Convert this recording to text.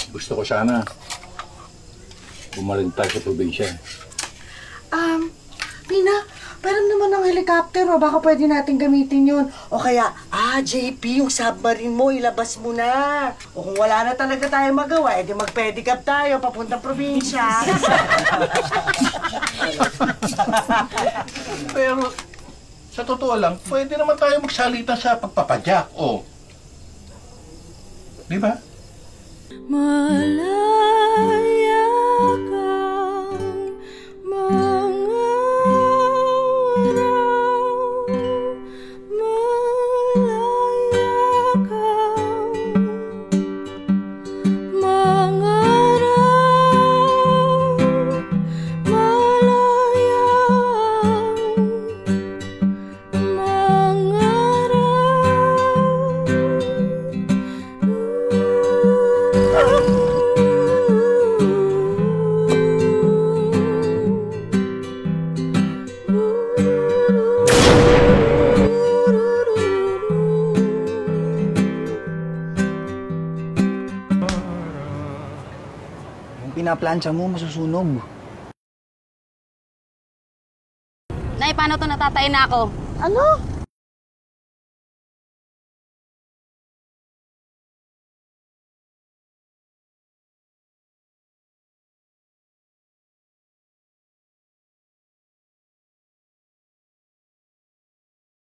Gusto ko sana bumaling tayo sa probinsya. Pina, parang naman ng helicopter, o baka pwede natin gamitin yun. O kaya, JP, yung submarine mo, ilabas mo na. O kung wala na talaga tayo magawa, edi mag-pedicab tayo, papuntang probinsya. Pero, sa totoo lang, pwede naman tayo magsalita sa pagpapadyak, o. Di ba? Malaya kang mga araw, malaya kang mga araw, malaya mga Yung pinaplansya mo, masusunog. Nay, paano to, natatay na ako? Ano?